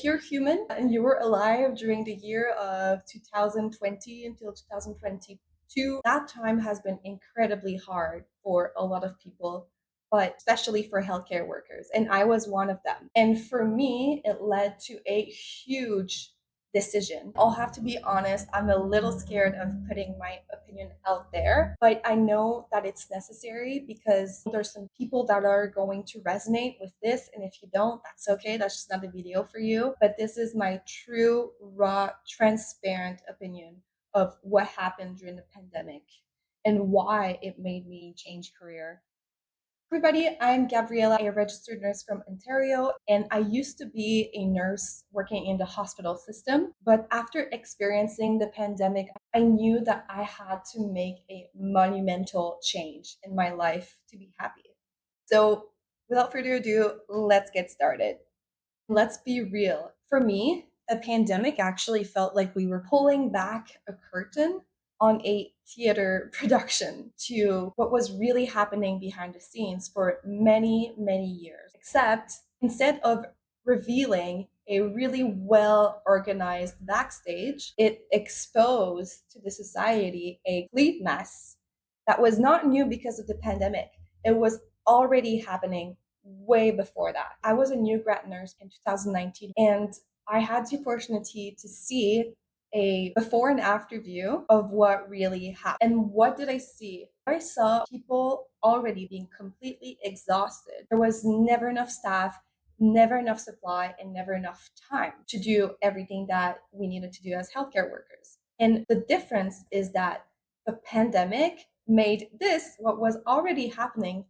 you're human and you were alive during the year of 2020 until 2022, that time has been incredibly hard for a lot of people, but especially for healthcare workers. And I was one of them. And for me, it led to a huge decision. I'll have to be honest, I'm a little scared of putting my opinion out there, but I know that it's necessary because there's some people that are going to resonate with this. And if you don't, that's okay. That's just not a video for you. But this is my true, raw, transparent opinion of what happened during the pandemic and why it made me change career. Everybody, I'm Gabriela, a registered nurse from Ontario, and I used to be a nurse working in the hospital system. But after experiencing the pandemic, I knew that I had to make a monumental change in my life to be happy. So, without further ado, let's get started. Let's be real. For me, a pandemic actually felt like we were pulling back a curtain on a theater production to what was really happening behind the scenes for many, many years. Except instead of revealing a really well organized backstage, it exposed to the society a complete mess that was not new because of the pandemic. It was already happening way before that. I was a new grad nurse in 2019, and I had the opportunity to see a before and after view of what really happened. And what did I see? I saw people already being completely exhausted. There was never enough staff, never enough supply, and never enough time to do everything that we needed to do as healthcare workers. And the difference is that the pandemic made this, what was already happening,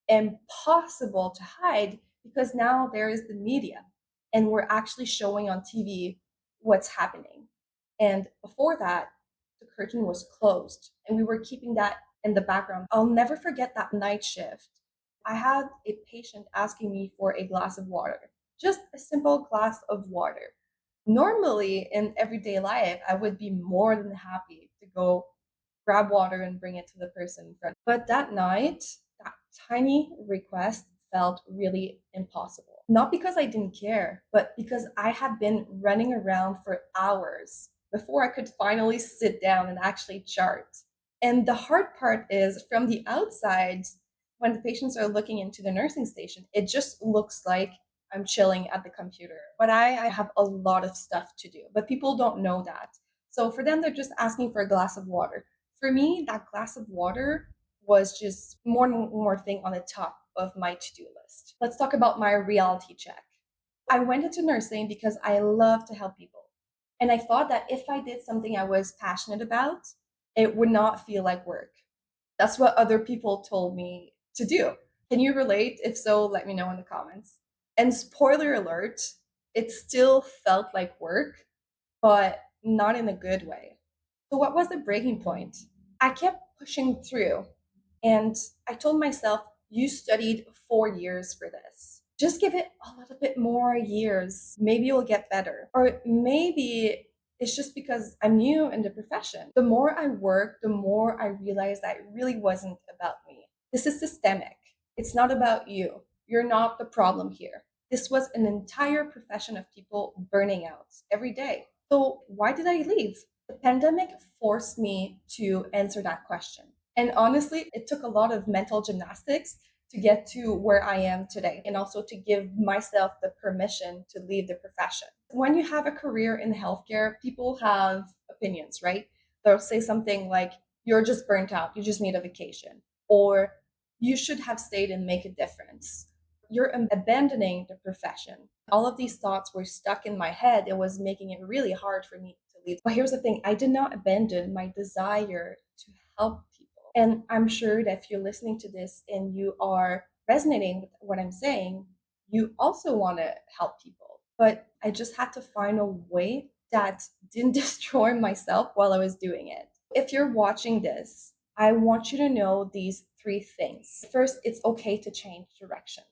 impossible to hide because now there is the media and we're actually showing on TV what's happening. And before that, the curtain was closed and we were keeping that in the background. I'll never forget that night shift. I had a patient asking me for a glass of water, just a simple glass of water. Normally, in everyday life, I would be more than happy to go grab water and bring it to the person in front. But that night, that tiny request felt really impossible. Not because I didn't care, but because I had been running around for hours before I could finally sit down and actually chart. And the hard part is from the outside, when the patients are looking into the nursing station, it just looks like I'm chilling at the computer. But I have a lot of stuff to do, but people don't know that. So for them, they're just asking for a glass of water. For me, that glass of water was just more and more thing on the top of my to-do list. Let's talk about my reality check. I went into nursing because I love to help people. And I thought that if I did something I was passionate about, it would not feel like work. That's what other people told me to do. Can you relate? If so, let me know in the comments. And spoiler alert, it still felt like work, but not in a good way. So, what was the breaking point? I kept pushing through, and I told myself, you studied 4 years for this. Just give it a little bit more years. Maybe you'll get better. Or maybe it's just because I'm new in the profession. The more I work, the more I realize that it really wasn't about me. This is systemic. It's not about you. You're not the problem here. This was an entire profession of people burning out every day. So, why did I leave? The pandemic forced me to answer that question. And honestly, it took a lot of mental gymnastics to get to where I am today and also to give myself the permission to leave the profession. When you have a career in healthcare, people have opinions, right? They'll say something like, you're just burnt out, you just need a vacation, or you should have stayed and make a difference. You're abandoning the profession. All of these thoughts were stuck in my head. It was making it really hard for me to leave. But here's the thing, I did not abandon my desire to help people. And I'm sure that if you're listening to this and you are resonating with what I'm saying, you also want to help people. But I just had to find a way that didn't destroy myself while I was doing it. If you're watching this, I want you to know these three things. First, it's okay to change direction.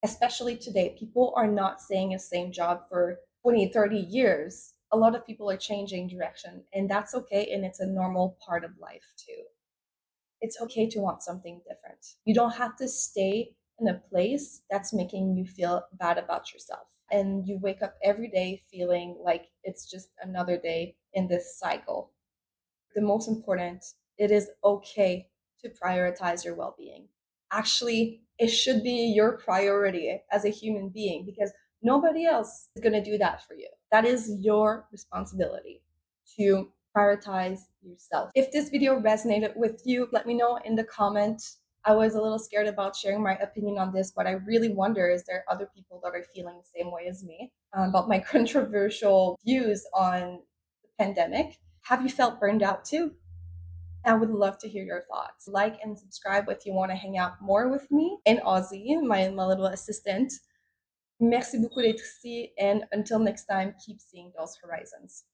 Especially today, people are not staying in the same job for 20, 30 years. A lot of people are changing direction, and that's okay. And it's a normal part of life too. It's okay to want something different. You don't have to stay in a place that's making you feel bad about yourself. and you wake up every day feeling like it's just another day in this cycle. The most important, it is okay to prioritize your well being. Actually, it should be your priority as a human being because nobody else is going to do that for you. That is your responsibility to prioritize yourself. If this video resonated with you, let me know in the comment. I was a little scared about sharing my opinion on this, but I really wonder, is there other people that are feeling the same way as me about my controversial views on the pandemic? Have you felt burned out too? I would love to hear your thoughts. Like and subscribe if you want to hang out more with me and Ozzy, my little assistant. Merci beaucoup d'être ici, and until next time, keep seeing those horizons.